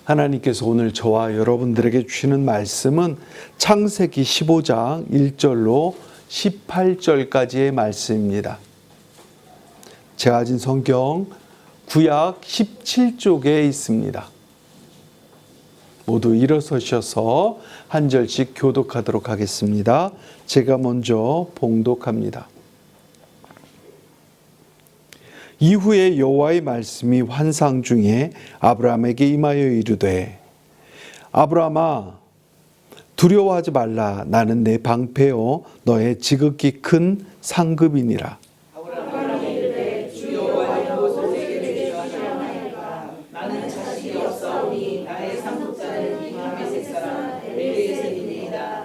하나님께서 오늘 저와 여러분들에게 주시는 말씀은 창세기 15장 1절로 18절까지의 말씀입니다. 제가 가진 성경 구약 17쪽에 있습니다. 모두 일어서셔서 한 절씩 교독하도록 하겠습니다. 제가 먼저 봉독합니다. 이후에 여호와의 말씀이 환상 중에 아브라함에게 임하여 이르되 아브라함아 두려워하지 말라. 나는 내 방패요 너의 지극히 큰 상급이니라. 아브라함이 이르되 주 여호와의 무엇을 내게 되게 하시나이까. 나는 자식이 없사오니 나의 상속자는 이 다메섹 사람 엘리에셀이니이다.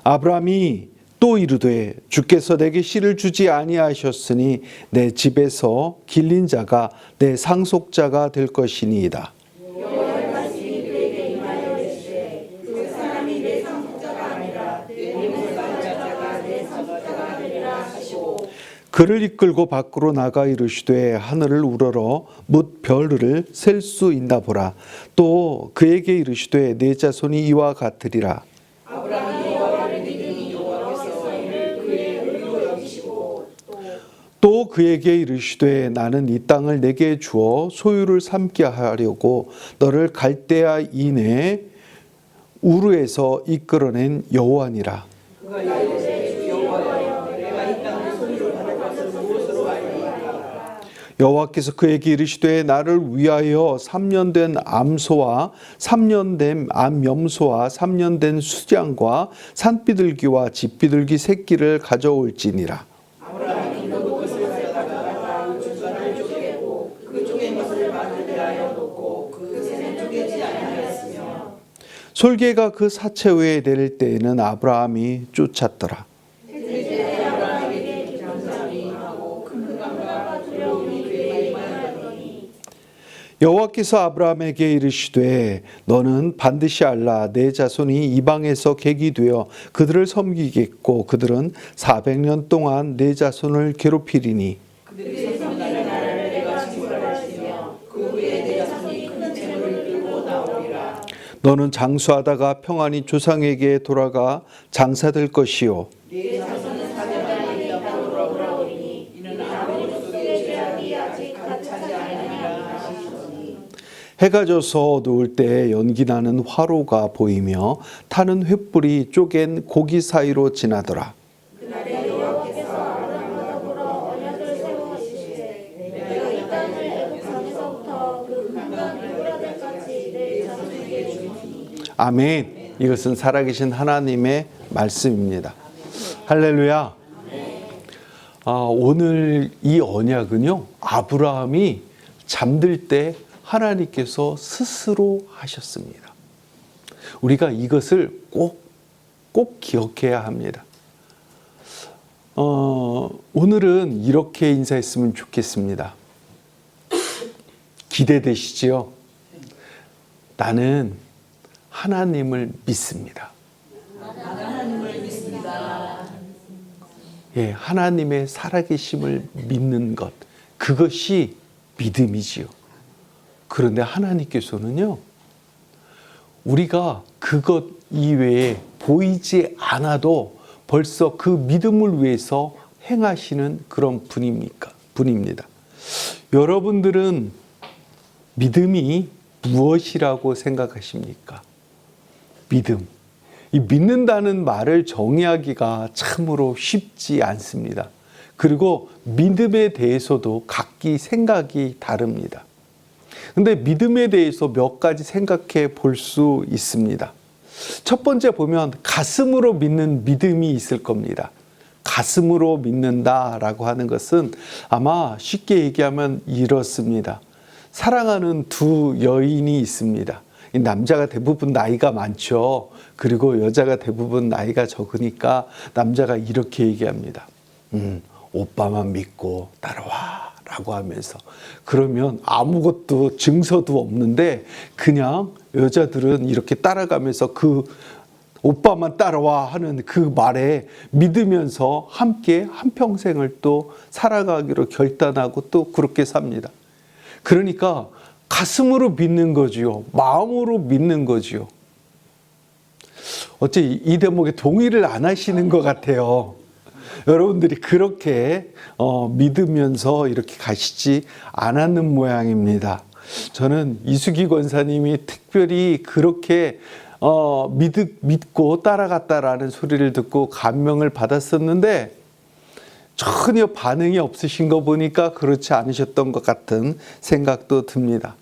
아브라함이 또 이르되 주께서 내게 씨를 주지 아니하셨으니 내 집에서 길린 자가 내 상속자가 될 것이니이다. 여호와의 말씀이 그에게 임하여 이르시되 그 사람이 내 상속자가 아니라 내 몸을 받은 자가 내 상속자가 되리라 하시고 그를 이끌고 밖으로 나가 이르시되 하늘을 우러러 뭇 별을 셀 수 있나 보라. 또 그에게 이르시되 내 자손이 이와 같으리라. 아브라함이 여호와를 믿으니 여호와께서 이를 그의 의로 여기시고 또 그에게 이르시되 나는 이 땅을 내게 주어 소유를 삼게 하려고 너를 갈대아 이내 우르에서 이끌어낸 여호와니라. 그가 이르되 주 여호와여 내가 이 땅을 소유로 받을 것을 무엇으로 알리이까. 여호와께서 그에게 이르시되 나를 위하여 3년 된 암소와 3년 된 암염소와 3년 된 수장과 산비둘기와 집비둘기 새끼를 가져올지니라. 아브라함이 그 것을 가져다가 그 중간을 쪼개고 그 쪼갠 것을 만들게 하여 놓고 그 새는 쪼개지 아니하였으며 솔개가 그 사체 위에 내릴 때에는 아브라함이 쫓았더라. 이제 아브라함에게 기ram삼이 임하고 큰 흑암과 두려움이 그에게 임하였더니 여호와께서 아브라함에게 이르시되 너는 반드시 알라. 내 자손이 이방에서 객이 되어 그들을 섬기겠고 그들은 400년 동안 내 자손을 괴롭히리니 그들이 섬기는 나라를 내가 징벌하시며 그 후에 내 자손이 큰 재물을 들고 나오리라. 너는 장수하다가 평안히 조상에게 돌아가 장사될 것이요 내 자손은 사대만이 앞으로 돌아오리니 이는 아버님 속에 죄악이 아직 가득 차지 아니하리라 하시더니 해가 져서 어두울 때 연기나는 화로가 보이며 타는 횃불이 쪼갠 고기 사이로 지나더라. 그날에 여호와께서 아브라함과 더불어 언약을 세우시되 내가 이 땅을 애굽에서부터 그 강간 유브라데까지 내 자손에게 주리니. 아멘. 이것은 살아계신 하나님의 말씀입니다. 할렐루야. 오늘 이 언약은요, 아브라함이 잠들 때 하나님께서 스스로 하셨습니다. 우리가 이것을 꼭 기억해야 합니다. 오늘은 이렇게 인사했으면 좋겠습니다. 기대되시지요? 나는 하나님을 믿습니다. 하나님을 믿습니다. 예, 하나님의 살아계심을 믿는 것, 그것이 믿음이지요. 그런데 하나님께서는요, 우리가 그것 이외에 보이지 않아도 벌써 그 믿음을 위해서 행하시는 그런 분입니다. 여러분들은 믿음이 무엇이라고 생각하십니까? 믿음. 이 믿는다는 말을 정의하기가 참으로 쉽지 않습니다. 그리고 믿음에 대해서도 각기 생각이 다릅니다. 근데 믿음에 대해서 몇 가지 생각해 볼 수 있습니다. 첫 번째 보면 가슴으로 믿는 믿음이 있을 겁니다. 가슴으로 믿는다라고 하는 것은 아마 쉽게 얘기하면 이렇습니다. 사랑하는 두 여인이 있습니다. 이 남자가 대부분 나이가 많죠. 그리고 여자가 대부분 나이가 적으니까 남자가 이렇게 얘기합니다. 오빠만 믿고 따라와 라고 하면서, 그러면 아무것도 증서도 없는데 그냥 여자들은 이렇게 따라가면서 그 오빠만 따라와 하는 그 말에 믿으면서 함께 한평생을 또 살아가기로 결단하고 또 그렇게 삽니다. 그러니까 가슴으로 믿는 거지요. 마음으로 믿는 거지요. 어째 이 대목에 동의를 안 하시는 것 같아요. 여러분들이 그렇게 믿으면서 이렇게 가시지 않았는 모양입니다. 저는 이수기 권사님이 특별히 그렇게 믿고 따라갔다라는 소리를 듣고 감명을 받았었는데 전혀 반응이 없으신 거 보니까 그렇지 않으셨던 것 같은 생각도 듭니다.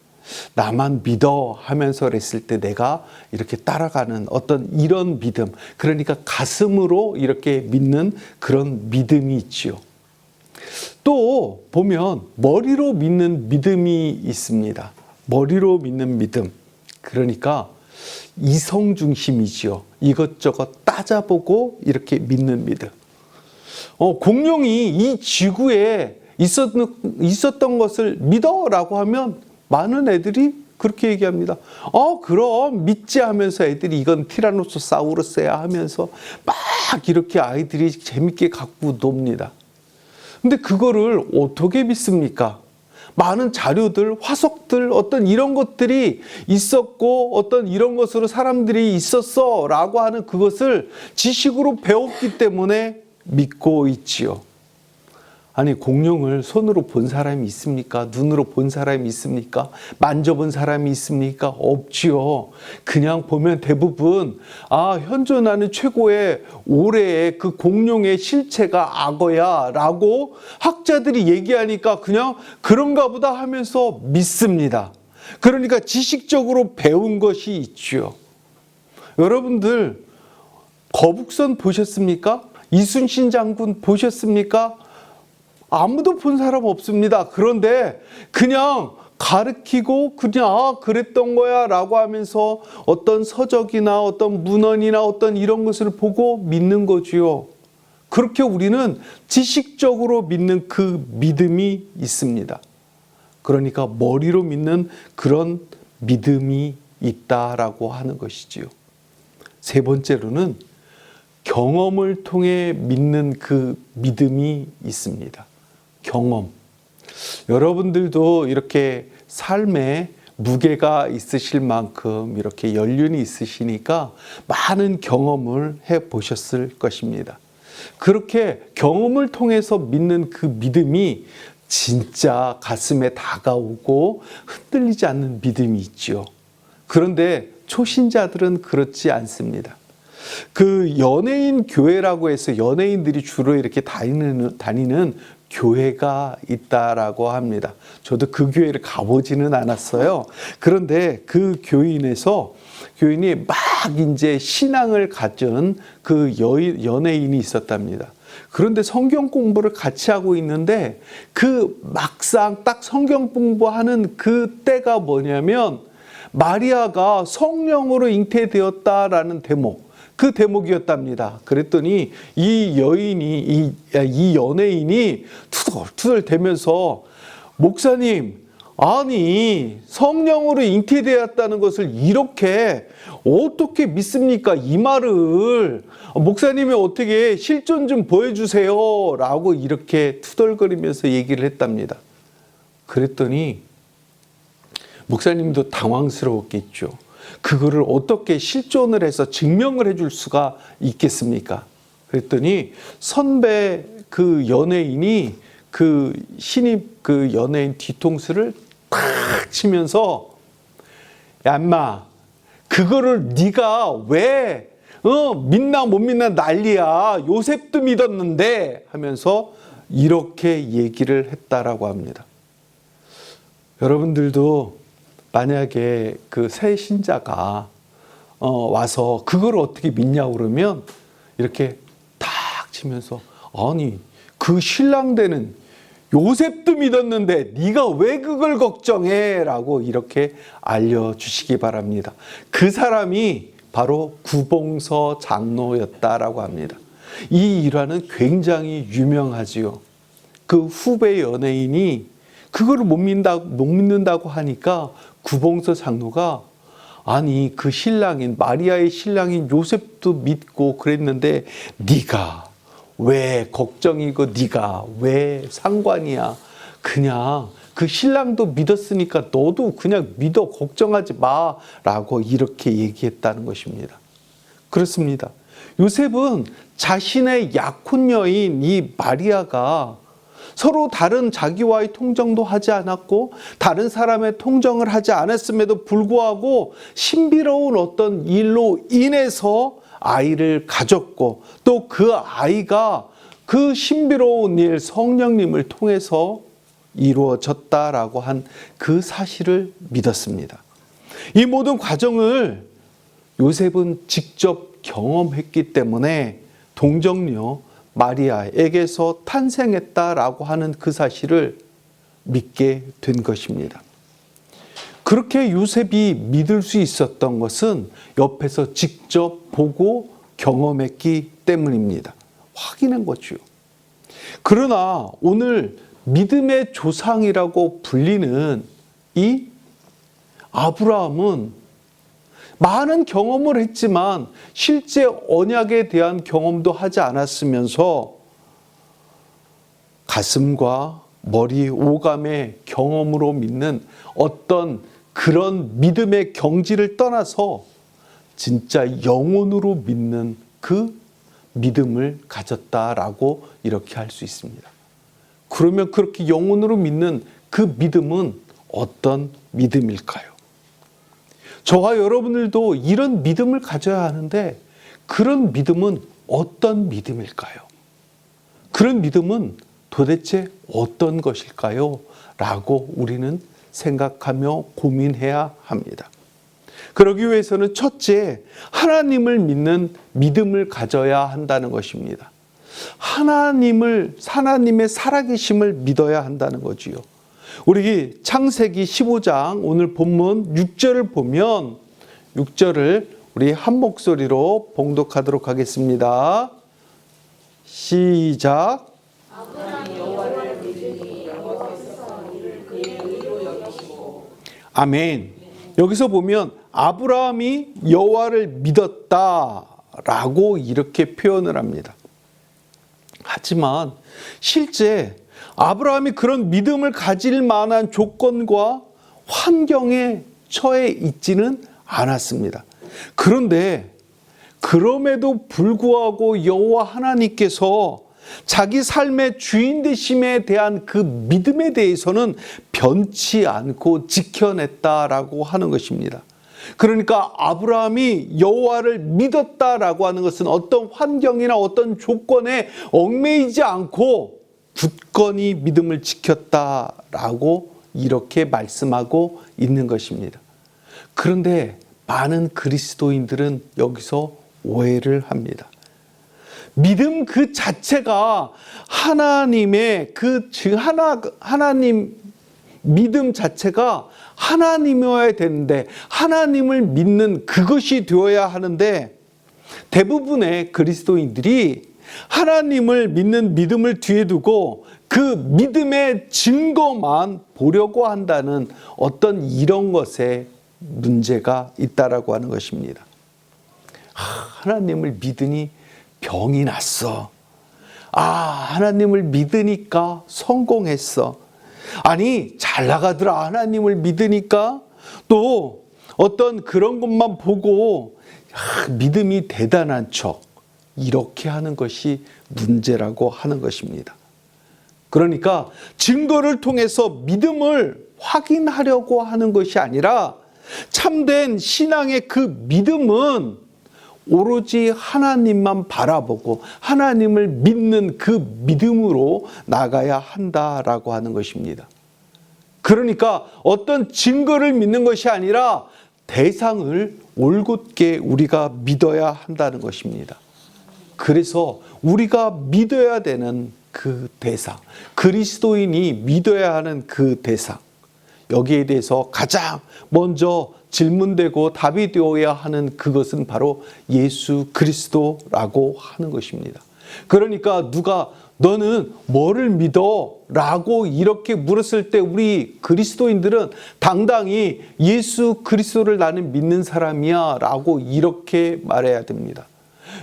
나만 믿어 하면서 그랬을 때 내가 이렇게 따라가는 어떤 이런 믿음, 그러니까 가슴으로 이렇게 믿는 그런 믿음이 있지요. 또 보면 머리로 믿는 믿음이 있습니다. 머리로 믿는 믿음, 그러니까 이성 중심이지요. 이것저것 따져보고 이렇게 믿는 믿음. 공룡이 이 지구에 있었던 것을 믿어라고 하면 많은 애들이 그렇게 얘기합니다. 그럼 믿지 하면서 애들이 이건 티라노소사우루스야 하면서 막 이렇게 아이들이 재밌게 갖고 놉니다. 근데 그거를 어떻게 믿습니까? 많은 자료들, 화석들, 어떤 이런 것들이 있었고 어떤 이런 것으로 사람들이 있었어 라고 하는 그것을 지식으로 배웠기 때문에 믿고 있지요. 아니, 공룡을 손으로 본 사람이 있습니까? 눈으로 본 사람이 있습니까? 만져본 사람이 있습니까? 없지요. 그냥 보면 대부분 현존하는 최고의 올해의 그 공룡의 실체가 악어야 라고 학자들이 얘기하니까 그냥 그런가 보다 하면서 믿습니다. 그러니까 지식적으로 배운 것이 있지요. 여러분들 거북선 보셨습니까? 이순신 장군 보셨습니까? 아무도 본 사람 없습니다. 그런데 그냥 가르치고 그냥 그랬던 거야 라고 하면서 어떤 서적이나 어떤 문헌이나 어떤 이런 것을 보고 믿는 거지요. 그렇게 우리는 지식적으로 믿는 그 믿음이 있습니다. 그러니까 머리로 믿는 그런 믿음이 있다라고 하는 것이지요. 세 번째로는 경험을 통해 믿는 그 믿음이 있습니다. 경험. 여러분들도 이렇게 삶에 무게가 있으실 만큼 이렇게 연륜이 있으시니까 많은 경험을 해 보셨을 것입니다. 그렇게 경험을 통해서 믿는 그 믿음이 진짜 가슴에 다가오고 흔들리지 않는 믿음이 있죠. 그런데 초신자들은 그렇지 않습니다. 그 연예인 교회라고 해서 연예인들이 주로 이렇게 다니는 교회가 있다라고 합니다. 저도 그 교회를 가보지는 않았어요. 그런데 그 교인이 막 이제 신앙을 가진 그 연예인이 있었답니다. 그런데 성경 공부를 같이 하고 있는데 그 막상 딱 성경 공부하는 그 때가 뭐냐면 마리아가 성령으로 잉태되었다라는 대목. 그 대목이었답니다. 그랬더니 이 연예인이 투덜투덜 대면서 목사님, 아니 성령으로 잉태되었다는 것을 이렇게 어떻게 믿습니까? 이 말을 목사님이 어떻게 실존 좀 보여주세요 라고 이렇게 투덜거리면서 얘기를 했답니다. 그랬더니 목사님도 당황스러웠겠죠. 그거를 어떻게 실존을 해서 증명을 해줄 수가 있겠습니까? 그랬더니 선배 그 연예인이 그 신입 그 연예인 뒤통수를 탁 치면서 야 인마 그거를 네가 왜 믿나 못 믿나 난리야. 요셉도 믿었는데 하면서 이렇게 얘기를 했다라고 합니다. 여러분들도 만약에 그 새 신자가 와서 그걸 어떻게 믿냐고 그러면 이렇게 탁 치면서 아니 그 신랑 되는 요셉도 믿었는데 네가 왜 그걸 걱정해? 라고 이렇게 알려주시기 바랍니다. 그 사람이 바로 구봉서 장로였다라고 합니다. 이 일화는 굉장히 유명하지요. 그 후배 연예인이 그거를 못 믿는다고 하니까 구봉서 장로가 아니 그 신랑인 마리아의 신랑인 요셉도 믿고 그랬는데 네가 왜 걱정이고 네가 왜 상관이야. 그냥 그 신랑도 믿었으니까 너도 그냥 믿어, 걱정하지 마 라고 이렇게 얘기했다는 것입니다. 그렇습니다. 요셉은 자신의 약혼 여인 이 마리아가 서로 다른 자기와의 통정도 하지 않았고 다른 사람의 통정을 하지 않았음에도 불구하고 신비로운 어떤 일로 인해서 아이를 가졌고 또 그 아이가 그 신비로운 일 성령님을 통해서 이루어졌다라고 한 그 사실을 믿었습니다. 이 모든 과정을 요셉은 직접 경험했기 때문에 동정녀 마리아에게서 탄생했다라고 하는 그 사실을 믿게 된 것입니다. 그렇게 요셉이 믿을 수 있었던 것은 옆에서 직접 보고 경험했기 때문입니다. 확인한 거죠. 그러나 오늘 믿음의 조상이라고 불리는 이 아브라함은 많은 경험을 했지만 실제 언약에 대한 경험도 하지 않았으면서 가슴과 머리, 오감의 경험으로 믿는 어떤 그런 믿음의 경지를 떠나서 진짜 영혼으로 믿는 그 믿음을 가졌다라고 이렇게 할 수 있습니다. 그러면 그렇게 영혼으로 믿는 그 믿음은 어떤 믿음일까요? 저와 여러분들도 이런 믿음을 가져야 하는데 그런 믿음은 어떤 믿음일까요? 그런 믿음은 도대체 어떤 것일까요? 라고 우리는 생각하며 고민해야 합니다. 그러기 위해서는 첫째, 하나님을 믿는 믿음을 가져야 한다는 것입니다. 하나님의 살아계심을 믿어야 한다는 거지요. 우리 창세기 15장 오늘 본문 6절을 보면 6절을 우리 한 목소리로 봉독하도록 하겠습니다. 시작. 아멘. 여기서 보면 아브라함이 여호와를 믿었다라고 이렇게 표현을 합니다. 하지만 실제 아브라함이 그런 믿음을 가질 만한 조건과 환경에 처해 있지는 않았습니다. 그런데 그럼에도 불구하고 여호와 하나님께서 자기 삶의 주인 되심에 대한 그 믿음에 대해서는 변치 않고 지켜냈다라고 하는 것입니다. 그러니까 아브라함이 여호와를 믿었다라고 하는 것은 어떤 환경이나 어떤 조건에 얽매이지 않고 굳건히 믿음을 지켰다라고 이렇게 말씀하고 있는 것입니다. 그런데 많은 그리스도인들은 여기서 오해를 합니다. 믿음 그 자체가 하나님의 하나님 믿음 자체가 하나님이어야 되는데 하나님을 믿는 그것이 되어야 하는데 대부분의 그리스도인들이 하나님을 믿는 믿음을 뒤에 두고 그 믿음의 증거만 보려고 한다는 어떤 이런 것에 문제가 있다라고 하는 것입니다. 하나님을 믿으니 병이 났어. 하나님을 믿으니까 성공했어. 아니, 잘 나가더라. 하나님을 믿으니까 또 어떤 그런 것만 보고 믿음이 대단한 척 이렇게 하는 것이 문제라고 하는 것입니다. 그러니까 증거를 통해서 믿음을 확인하려고 하는 것이 아니라 참된 신앙의 그 믿음은 오로지 하나님만 바라보고 하나님을 믿는 그 믿음으로 나가야 한다라고 하는 것입니다. 그러니까 어떤 증거를 믿는 것이 아니라 대상을 올곧게 우리가 믿어야 한다는 것입니다. 그래서 우리가 믿어야 되는 그 대상, 그리스도인이 믿어야 하는 그 대상, 여기에 대해서 가장 먼저 질문되고 답이 되어야 하는 그것은 바로 예수 그리스도라고 하는 것입니다. 그러니까 누가 너는 뭐를 믿어? 라고 이렇게 물었을 때 우리 그리스도인들은 당당히 예수 그리스도를 나는 믿는 사람이야 라고 이렇게 말해야 됩니다.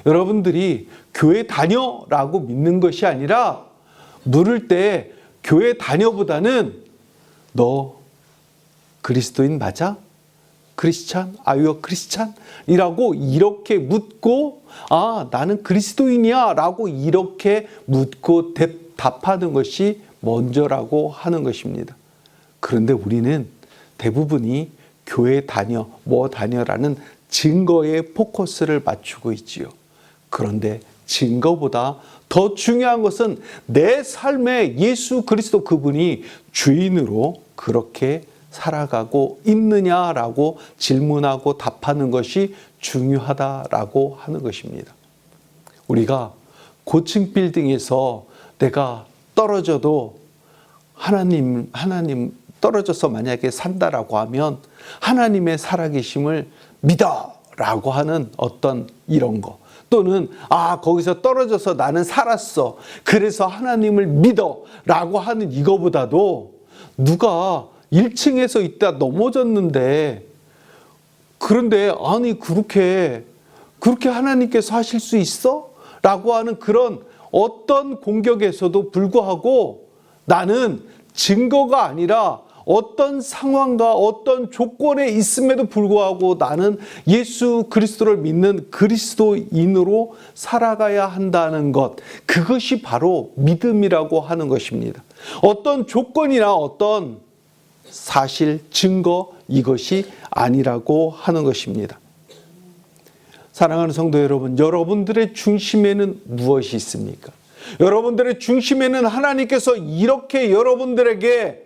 여러분들이 교회 다녀 라고 믿는 것이 아니라 물을 때 교회 다녀보다는 너 그리스도인 맞아? 크리스찬? Are you a Christian? 이라고 이렇게 묻고 나는 그리스도인이야 라고 이렇게 묻고 답하는 것이 먼저라고 하는 것입니다. 그런데 우리는 대부분이 교회 다녀, 뭐 다녀라는 증거에 포커스를 맞추고 있지요. 그런데 증거보다 더 중요한 것은 내 삶에 예수 그리스도 그분이 주인으로 그렇게 살아가고 있느냐라고 질문하고 답하는 것이 중요하다라고 하는 것입니다. 우리가 고층 빌딩에서 내가 떨어져도 하나님 떨어져서 만약에 산다라고 하면 하나님의 살아계심을 믿어라고 하는 어떤 이런 거, 또는 거기서 떨어져서 나는 살았어 그래서 하나님을 믿어라고 하는 이거보다도 누가 1층에서 있다 넘어졌는데 그런데 아니 그렇게 하나님께서 하실 수 있어? 라고 하는 그런 어떤 공격에서도 불구하고 나는 증거가 아니라 어떤 상황과 어떤 조건에 있음에도 불구하고 나는 예수 그리스도를 믿는 그리스도인으로 살아가야 한다는 것, 그것이 바로 믿음이라고 하는 것입니다. 어떤 조건이나 어떤 사실, 증거, 이것이 아니라고 하는 것입니다. 사랑하는 성도 여러분, 여러분들의 중심에는 무엇이 있습니까? 여러분들의 중심에는 하나님께서 이렇게 여러분들에게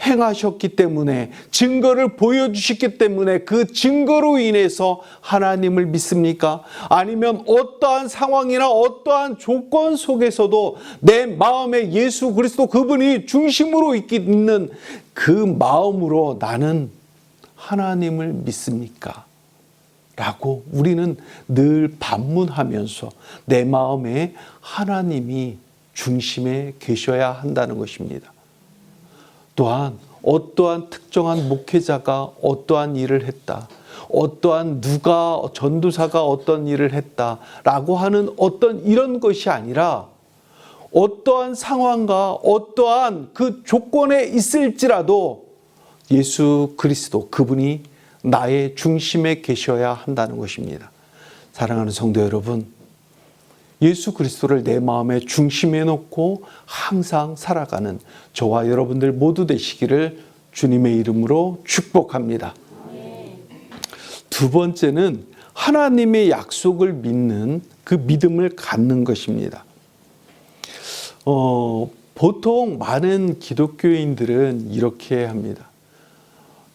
행하셨기 때문에, 증거를 보여주셨기 때문에 그 증거로 인해서 하나님을 믿습니까? 아니면 어떠한 상황이나 어떠한 조건 속에서도 내 마음에 예수 그리스도 그분이 중심으로 있는 그 마음으로 나는 하나님을 믿습니까? 라고 우리는 늘 반문하면서 내 마음에 하나님이 중심에 계셔야 한다는 것입니다. 또한 어떠한 특정한 목회자가 어떠한 일을 했다, 어떠한 누가 전도사가 어떤 일을 했다라고 하는 어떤 이런 것이 아니라 어떠한 상황과 어떠한 그 조건에 있을지라도 예수 그리스도 그분이 나의 중심에 계셔야 한다는 것입니다. 사랑하는 성도 여러분, 예수 그리스도를 내 마음의 중심에 놓고 항상 살아가는 저와 여러분들 모두 되시기를 주님의 이름으로 축복합니다. 두 번째는 하나님의 약속을 믿는 그 믿음을 갖는 것입니다. 보통 많은 기독교인들은 이렇게 합니다.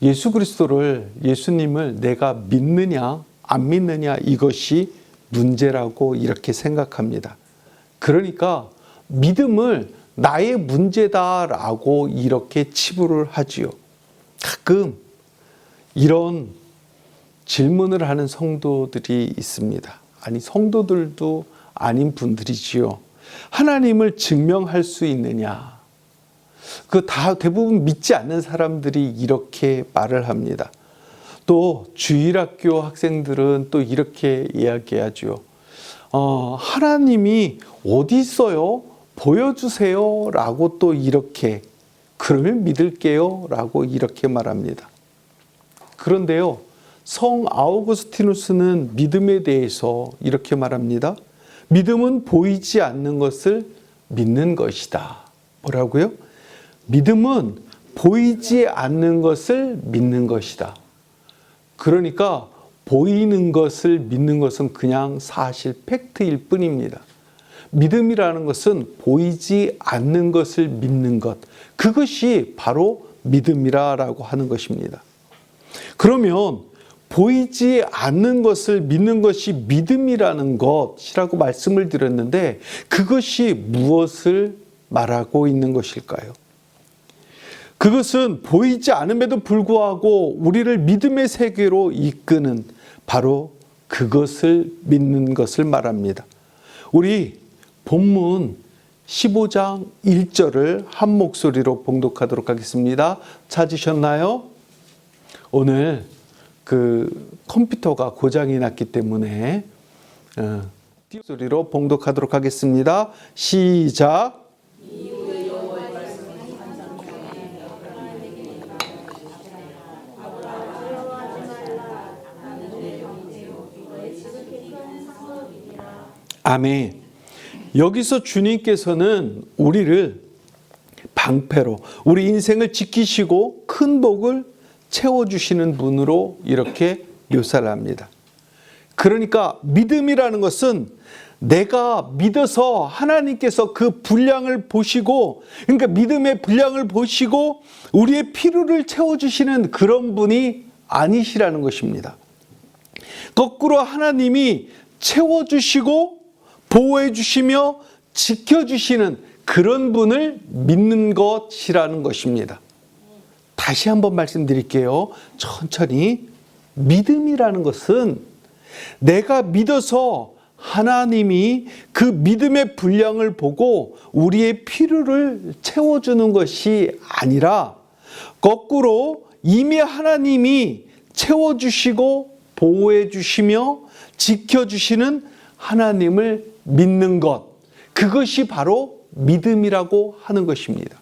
예수 그리스도를, 예수님을 내가 믿느냐 안 믿느냐 이것이 문제라고 이렇게 생각합니다. 그러니까 믿음을 나의 문제다라고 이렇게 치부를 하지요. 가끔 이런 질문을 하는 성도들이 있습니다. 아니, 성도들도 아닌 분들이지요. 하나님을 증명할 수 있느냐? 대부분 믿지 않는 사람들이 이렇게 말을 합니다. 또 주일학교 학생들은 또 이렇게 이야기하죠. 하나님이 어디 있어요? 보여주세요 라고 또 이렇게, 그러면 믿을게요 라고 이렇게 말합니다. 그런데요, 성 아우구스티누스는 믿음에 대해서 이렇게 말합니다. 믿음은 보이지 않는 것을 믿는 것이다. 뭐라고요? 믿음은 보이지 않는 것을 믿는 것이다. 그러니까 보이는 것을 믿는 것은 그냥 사실 팩트일 뿐입니다. 믿음이라는 것은 보이지 않는 것을 믿는 것, 그것이 바로 믿음이라고 하는 것입니다. 그러면 보이지 않는 것을 믿는 것이 믿음이라는 것이라고 말씀을 드렸는데, 그것이 무엇을 말하고 있는 것일까요? 그것은 보이지 않음에도 불구하고 우리를 믿음의 세계로 이끄는 바로 그것을 믿는 것을 말합니다. 우리 본문 15장 1절을 한 목소리로 봉독하도록 하겠습니다. 찾으셨나요? 오늘 그 컴퓨터가 고장이 났기 때문에 소리로 봉독하도록 하겠습니다. 시작. 아멘. 여기서 주님께서는 우리를 방패로 우리 인생을 지키시고 큰 복을 채워주시는 분으로 이렇게 묘사를 합니다. 그러니까 믿음이라는 것은 내가 믿어서 하나님께서 그 분량을 보시고, 그러니까 믿음의 분량을 보시고 우리의 필요를 채워주시는 그런 분이 아니시라는 것입니다. 거꾸로 하나님이 채워주시고 보호해 주시며 지켜주시는 그런 분을 믿는 것이라는 것입니다. 다시 한번 말씀드릴게요. 천천히. 믿음이라는 것은 내가 믿어서 하나님이 그 믿음의 분량을 보고 우리의 필요를 채워주는 것이 아니라 거꾸로 이미 하나님이 채워주시고 보호해 주시며 지켜주시는 하나님을 믿는 것, 그것이 바로 믿음이라고 하는 것입니다.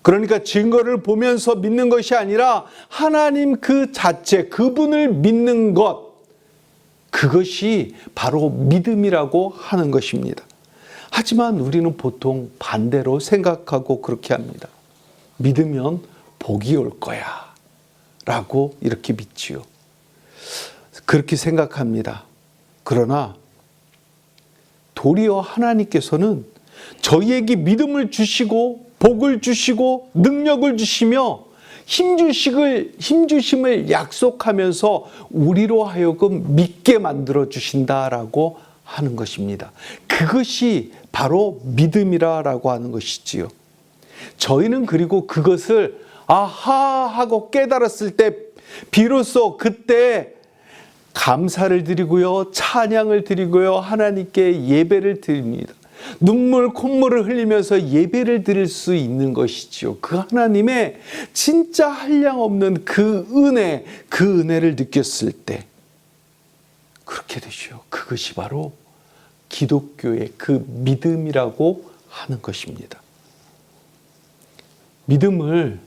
그러니까 증거를 보면서 믿는 것이 아니라 하나님 그 자체, 그분을 믿는 것, 그것이 바로 믿음이라고 하는 것입니다. 하지만 우리는 보통 반대로 생각하고 그렇게 합니다. 믿으면 복이 올 거야 라고 이렇게 믿지요. 그렇게 생각합니다. 그러나 도리어 하나님께서는 저희에게 믿음을 주시고 복을 주시고 능력을 주시며 힘주심을 약속하면서 우리로 하여금 믿게 만들어 주신다라고 하는 것입니다. 그것이 바로 믿음이라고 하는 것이지요. 저희는 그리고 그것을 아하 하고 깨달았을 때 비로소 그때 감사를 드리고요, 찬양을 드리고요, 하나님께 예배를 드립니다. 눈물 콧물을 흘리면서 예배를 드릴 수 있는 것이지요. 그 하나님의 진짜 한량없는 그 은혜를 느꼈을 때 그렇게 되죠. 그것이 바로 기독교의 그 믿음이라고 하는 것입니다. 믿음을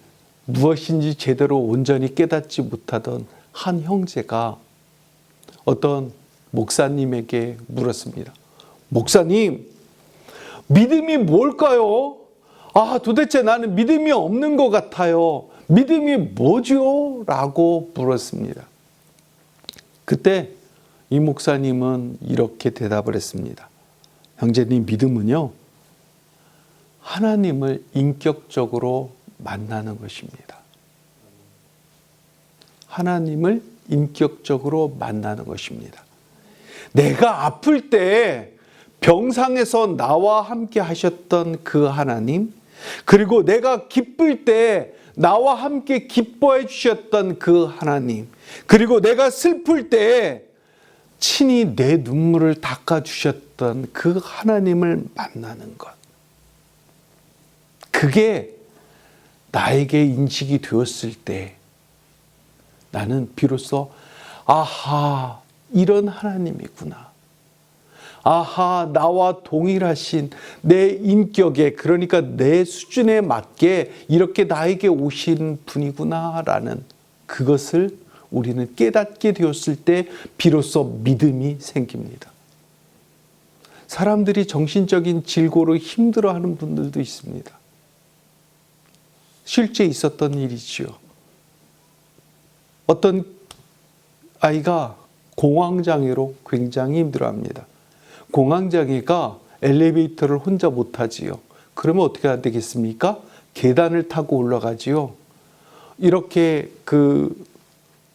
무엇인지 제대로 온전히 깨닫지 못하던 한 형제가 어떤 목사님에게 물었습니다. 목사님, 믿음이 뭘까요? 도대체 나는 믿음이 없는 것 같아요. 믿음이 뭐죠? 라고 물었습니다. 그때 이 목사님은 이렇게 대답을 했습니다. 형제님, 믿음은요, 하나님을 인격적으로 만나는 것입니다. 하나님을 인격적으로 만나는 것입니다. 내가 아플 때 병상에서 나와 함께 하셨던 그 하나님, 그리고 내가 기쁠 때 나와 함께 기뻐해 주셨던 그 하나님, 그리고 내가 슬플 때 친히 내 눈물을 닦아 주셨던 그 하나님을 만나는 것. 그게 나에게 인식이 되었을 때 나는 비로소 아하, 이런 하나님이구나. 아하, 나와 동일하신 내 인격에, 그러니까 내 수준에 맞게 이렇게 나에게 오신 분이구나라는 그것을 우리는 깨닫게 되었을 때 비로소 믿음이 생깁니다. 사람들이 정신적인 질고로 힘들어하는 분들도 있습니다. 실제 있었던 일이지요. 어떤 아이가 공황장애로 굉장히 힘들어합니다. 공황장애가 엘리베이터를 혼자 못 타지요. 그러면 어떻게 해야 되겠습니까? 계단을 타고 올라가지요. 이렇게 그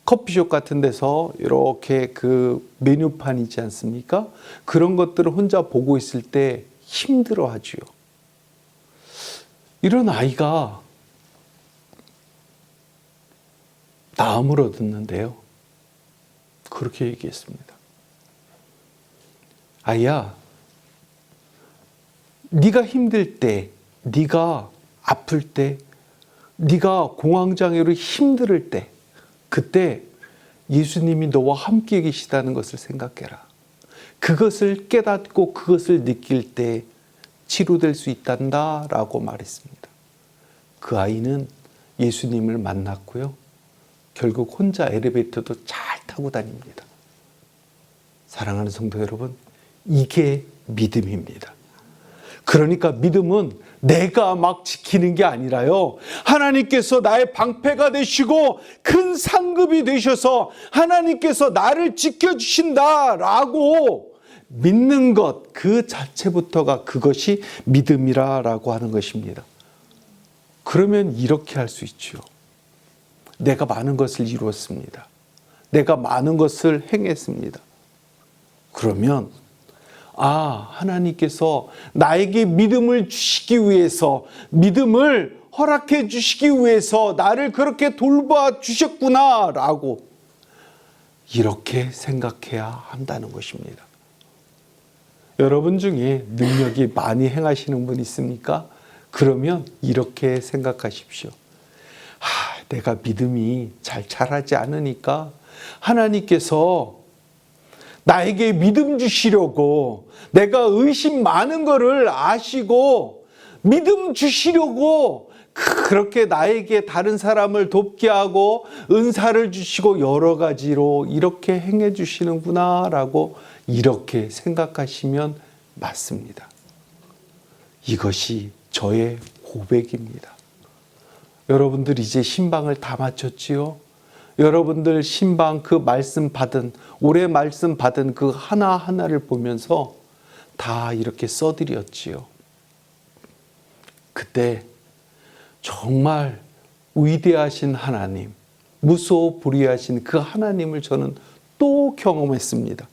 커피숍 같은 데서 이렇게 그 메뉴판 있지 않습니까? 그런 것들을 혼자 보고 있을 때 힘들어 하지요. 이런 아이가 나음을 얻었는데요. 그렇게 얘기했습니다. 아이야, 네가 힘들 때, 네가 아플 때, 네가 공황장애로 힘들 때, 그때 예수님이 너와 함께 계시다는 것을 생각해라. 그것을 깨닫고 그것을 느낄 때 치료될 수 있단다 라고 말했습니다. 그 아이는 예수님을 만났고요. 결국 혼자 엘리베이터도 잘 타고 다닙니다. 사랑하는 성도 여러분, 이게 믿음입니다. 그러니까 믿음은 내가 막 지키는 게 아니라요, 하나님께서 나의 방패가 되시고 큰 상급이 되셔서 하나님께서 나를 지켜주신다라고 믿는 것 그 자체부터가 그것이 믿음이라고 하는 것입니다. 그러면 이렇게 할 수 있죠. 내가 많은 것을 이루었습니다. 내가 많은 것을 행했습니다. 그러면 하나님께서 나에게 믿음을 주시기 위해서, 믿음을 허락해 주시기 위해서 나를 그렇게 돌봐 주셨구나 라고 이렇게 생각해야 한다는 것입니다. 여러분 중에 능력이 많이 행하시는 분 있습니까? 그러면 이렇게 생각하십시오. 내가 믿음이 잘 자라지 않으니까 하나님께서 나에게 믿음 주시려고, 내가 의심 많은 거를 아시고 믿음 주시려고 그렇게 나에게 다른 사람을 돕게 하고 은사를 주시고 여러 가지로 이렇게 행해 주시는구나 라고 이렇게 생각하시면 맞습니다. 이것이 저의 고백입니다. 여러분들 이제 신방을 다 마쳤지요? 여러분들 신방 그 말씀 받은, 올해 말씀 받은 그 하나하나를 보면서 다 이렇게 써드렸지요. 그때 정말 위대하신 하나님, 무소불위하신 그 하나님을 저는 또 경험했습니다.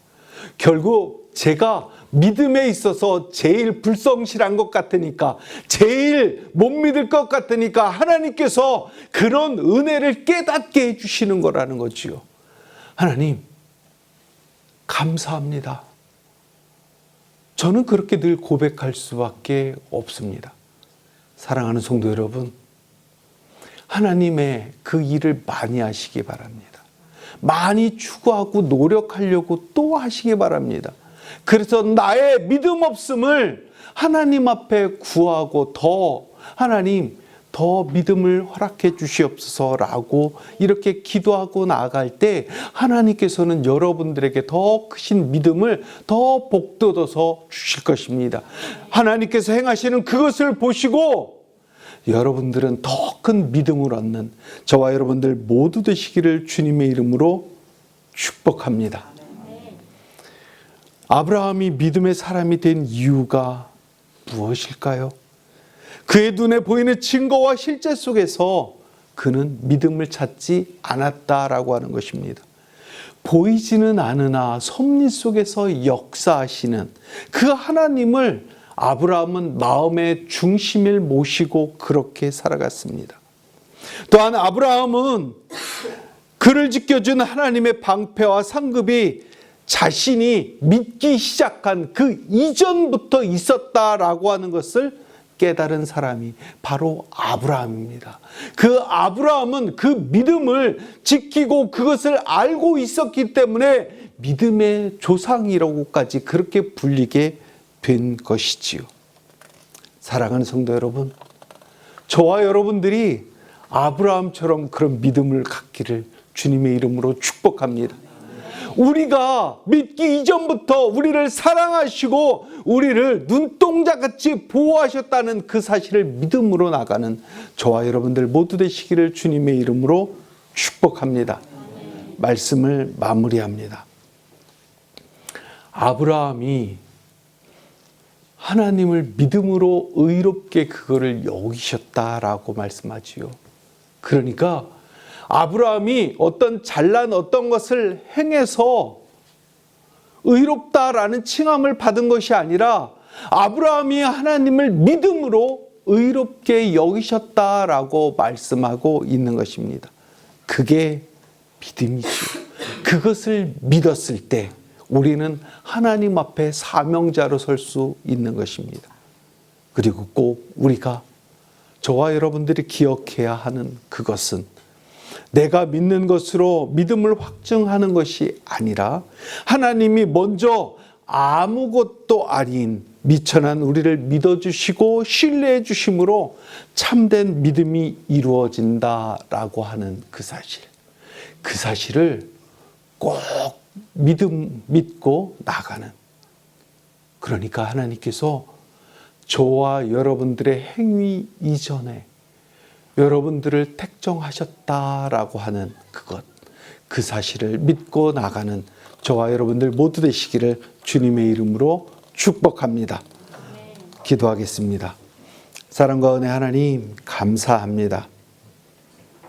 결국 제가 믿음에 있어서 제일 불성실한 것 같으니까, 제일 못 믿을 것 같으니까 하나님께서 그런 은혜를 깨닫게 해주시는 거라는 거지요. 하나님, 감사합니다. 저는 그렇게 늘 고백할 수밖에 없습니다. 사랑하는 성도 여러분, 하나님의 그 일을 많이 하시기 바랍니다. 많이 추구하고 노력하려고 또 하시기 바랍니다. 그래서 나의 믿음 없음을 하나님 앞에 구하고 하나님 더 믿음을 허락해 주시옵소서라고 이렇게 기도하고 나아갈 때 하나님께서는 여러분들에게 더 크신 믿음을 더 복돋아서 주실 것입니다. 하나님께서 행하시는 그것을 보시고 여러분들은 더 큰 믿음을 얻는 저와 여러분들 모두 되시기를 주님의 이름으로 축복합니다. 아브라함이 믿음의 사람이 된 이유가 무엇일까요? 그의 눈에 보이는 증거와 실제 속에서 그는 믿음을 찾지 않았다라고 하는 것입니다. 보이지는 않으나 섭리 속에서 역사하시는 그 하나님을 아브라함은 마음의 중심을 모시고 그렇게 살아갔습니다. 또한 아브라함은 그를 지켜준 하나님의 방패와 상급이 자신이 믿기 시작한 그 이전부터 있었다라고 하는 것을 깨달은 사람이 바로 아브라함입니다. 그 아브라함은 그 믿음을 지키고 그것을 알고 있었기 때문에 믿음의 조상이라고까지 그렇게 불리게 된 것이지요. 사랑하는 성도 여러분, 저와 여러분들이 아브라함처럼 그런 믿음을 갖기를 주님의 이름으로 축복합니다. 우리가 믿기 이전부터 우리를 사랑하시고 우리를 눈동자같이 보호하셨다는 그 사실을 믿음으로 나가는 저와 여러분들 모두 되시기를 주님의 이름으로 축복합니다. 말씀을 마무리합니다. 아브라함이 하나님을 믿음으로 의롭게 그거를 여기셨다라고 말씀하지요. 그러니까 아브라함이 잘난 어떤 것을 행해서 의롭다라는 칭함을 받은 것이 아니라 아브라함이 하나님을 믿음으로 의롭게 여기셨다라고 말씀하고 있는 것입니다. 그게 믿음이죠. 그것을 믿었을 때 우리는 하나님 앞에 사명자로 설 수 있는 것입니다. 그리고 꼭 우리가, 저와 여러분들이 기억해야 하는 그것은 내가 믿는 것으로 믿음을 확증하는 것이 아니라 하나님이 먼저 아무것도 아닌 미천한 우리를 믿어주시고 신뢰해 주심으로 참된 믿음이 이루어진다라고 하는 그 사실을 꼭 믿고 나가는 그러니까 하나님께서 저와 여러분들의 행위 이전에 여러분들을 택정하셨다라고 하는 그것, 그 사실을 믿고 나가는 저와 여러분들 모두 되시기를 주님의 이름으로 축복합니다. 기도하겠습니다. 사랑과 은혜 하나님 감사합니다.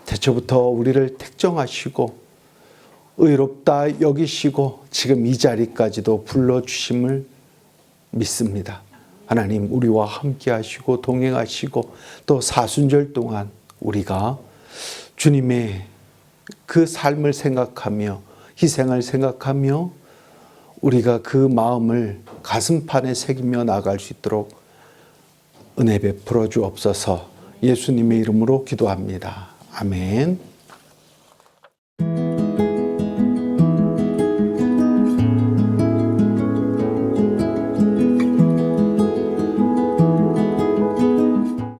태초부터 우리를 택정하시고 의롭다 여기시고 지금 이 자리까지도 불러주심을 믿습니다. 하나님 우리와 함께 하시고 동행하시고 또 사순절 동안 우리가 주님의 그 삶을 생각하며 희생을 생각하며 우리가 그 마음을 가슴판에 새기며 나갈 수 있도록 은혜 베풀어 주옵소서. 예수님의 이름으로 기도합니다. 아멘.